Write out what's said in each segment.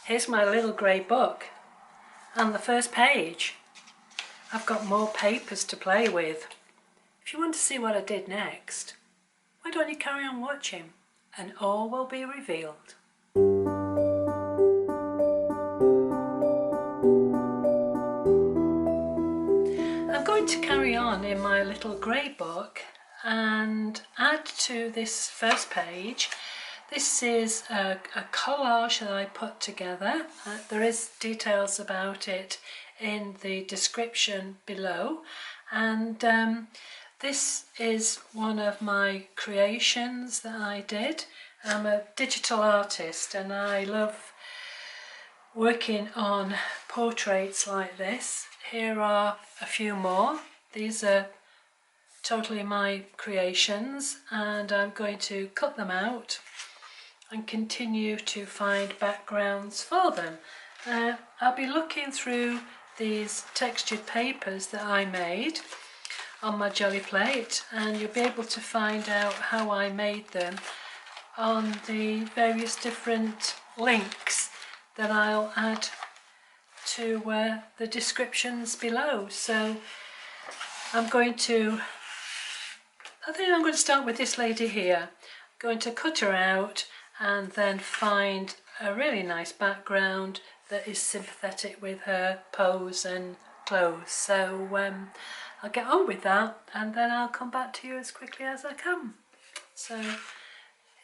Here's my little grey book and the first page. I've got more papers to play with. If you want to see what I did next, why don't you carry on watching and all will be revealed. I'm going to carry on in my little grey book and add to this first page. This is a collage that I put together. There is details about it in the description below, and this is one of my creations that I did. I'm a digital artist and I love working on portraits like this. Here are a few more. These are totally my creations and I'm going to cut them out and continue to find backgrounds for them. I'll be looking through these textured papers that I made on my jelly plate, and you'll be able to find out how I made them on the various different links that I'll add to the descriptions below. So I think I'm going to start with this lady here. I'm going to cut her out and then find a really nice background that is sympathetic with her pose and clothes. So I'll get on with that and then I'll come back to you as quickly as I can. So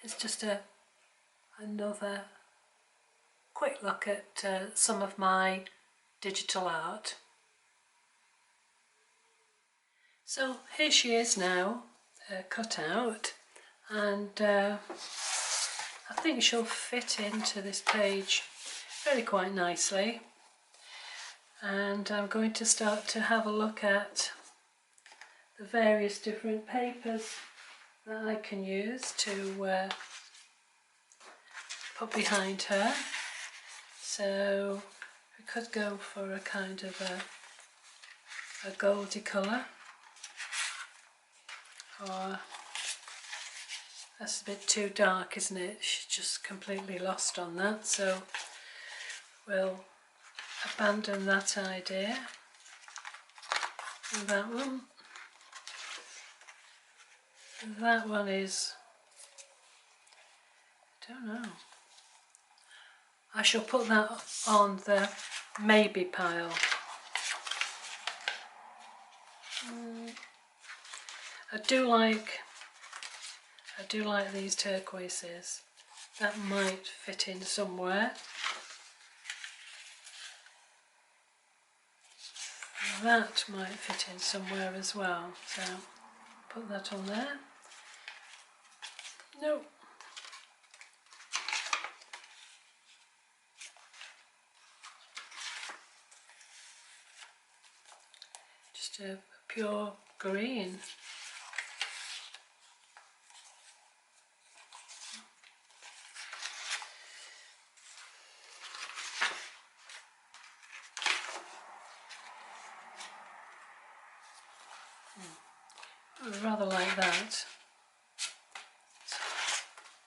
it's just another quick look at some of my digital art. So here she is now, cut out, and I think she'll fit into this page really quite nicely. And I'm going to start to have a look at the various different papers that I can use to put behind her. So we could go for a kind of a goldy colour, or that's a bit too dark, isn't it? She's just completely lost on that, so we'll abandon that idea. And that one. And that one is, I don't know. I shall put that on the maybe pile. I do like these turquoises. That might fit in somewhere. That might fit in somewhere as well. So put that on there. Nope. Just a pure green. I rather like that.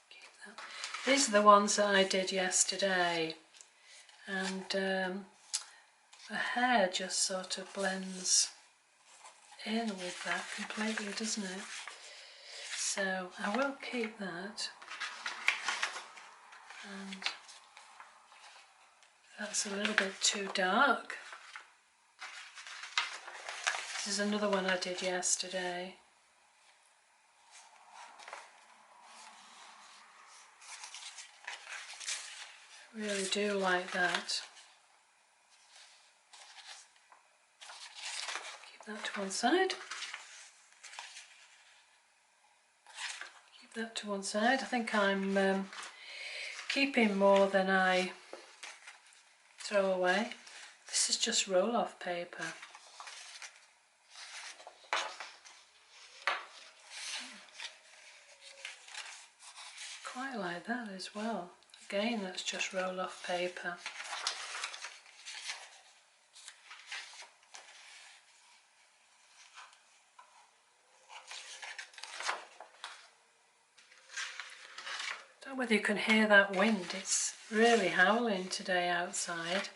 Keep that. These are the ones that I did yesterday, and the hair just sort of blends in with that completely, doesn't it? So I will keep that, and that's a little bit too dark. This is another one I did yesterday. I really do like that. Keep that to one side. Keep that to one side. I think I'm keeping more than I throw away. This is just roll-off paper. Quite like that as well. Again, that's just roll-off paper. whether you can hear that wind. It's really howling today outside.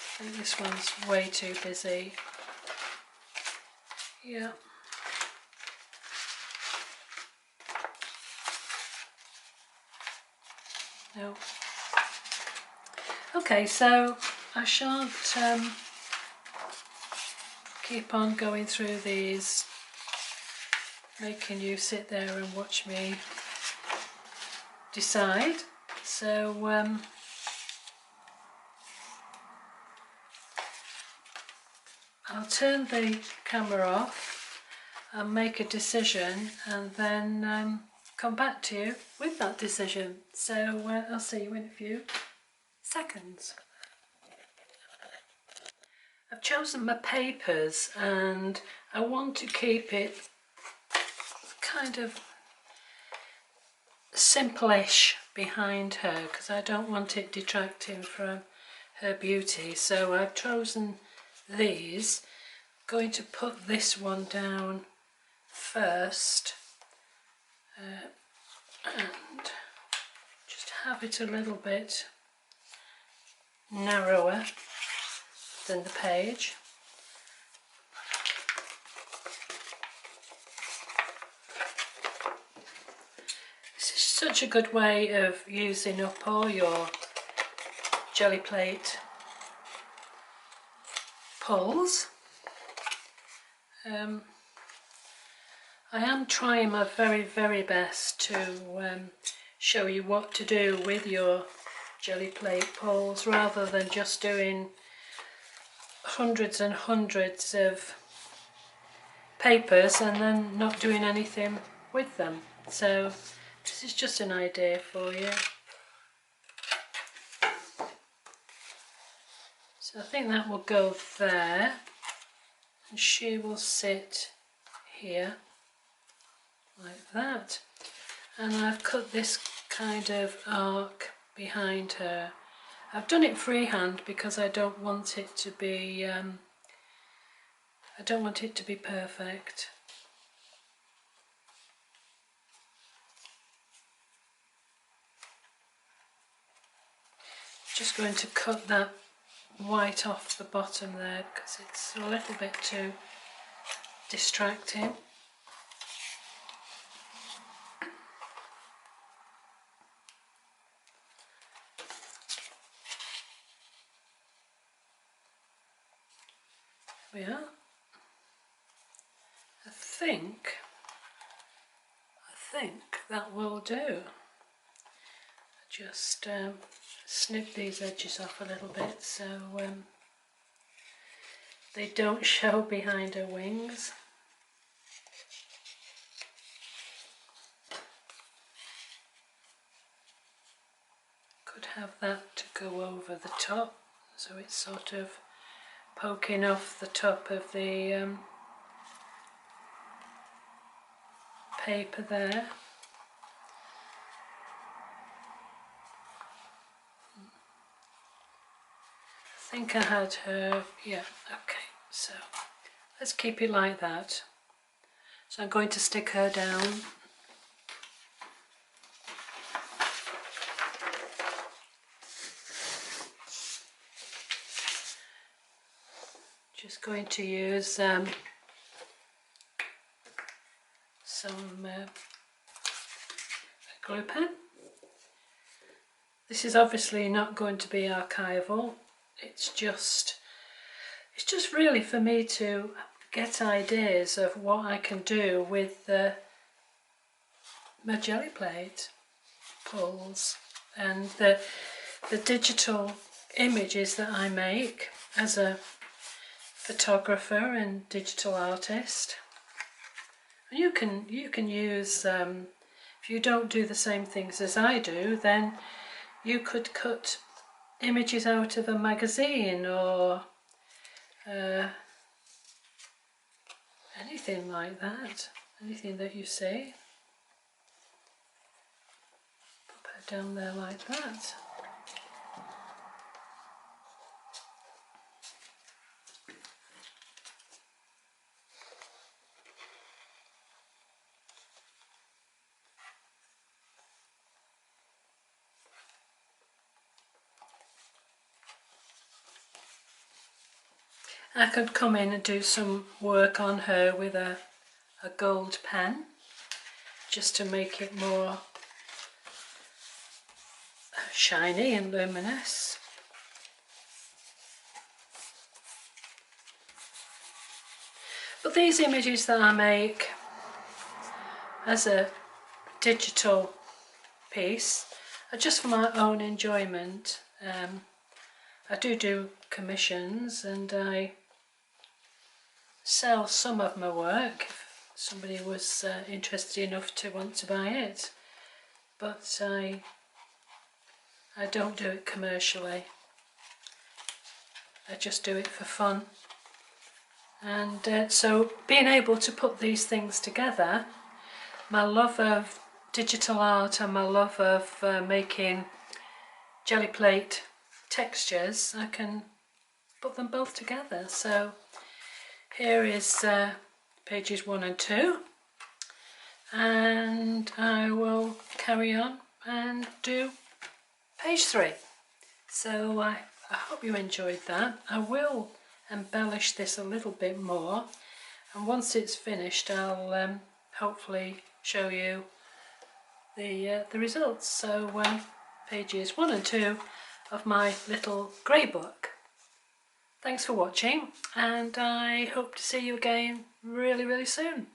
I think this one's way too busy. Yeah. No. Okay, so I shan't keep on going through these, making you sit there and watch me decide. So I'll turn the camera off and make a decision, and then come back to you with that decision. So I'll see you in a few seconds. I've chosen my papers and I want to keep it kind of simple-ish behind her because I don't want it detracting from her beauty. So I've chosen these. I'm going to put this one down first and just have it a little bit narrower than the page. This is such a good way of using up all your jelly plate pulls. I am trying my very best to show you what to do with your jelly plate pulls rather than just doing hundreds and hundreds of papers and then not doing anything with them. So this is just an idea for you. So I think that will go there, and she will sit here like that, and I've cut this kind of arc behind her. I've done it freehand because I don't want it to be perfect. Just going to cut that white off the bottom there because it's a little bit too distracting. There we are. I think that will do. Just snip these edges off a little bit so they don't show behind her wings. Could have that to go over the top so it's sort of poking off the top of the paper there. I think I had her, yeah, okay, so let's keep it like that. So I'm going to stick her down. Just going to use some glue pen. This is obviously not going to be archival. It's just really for me to get ideas of what I can do with my jelly plate pulls and the digital images that I make as a photographer and digital artist. And you can use if you don't do the same things as I do, then you could cut images out of a magazine or anything like that, anything that you see. Pop her down there like that. I could come in and do some work on her with a gold pen, just to make it more shiny and luminous. But these images that I make as a digital piece are just for my own enjoyment. I do commissions, and I sell some of my work if somebody was interested enough to want to buy it, but I don't do it commercially. I just do it for fun. And so being able to put these things together, my love of digital art and my love of making jelly plate textures, I can put them both together. So here is pages 1 and 2, and I will carry on and do page 3. So I hope you enjoyed that. I will embellish this a little bit more, and once it's finished I'll hopefully show you the results. So pages 1 and 2 of my little grey book. Thanks for watching, and I hope to see you again really soon.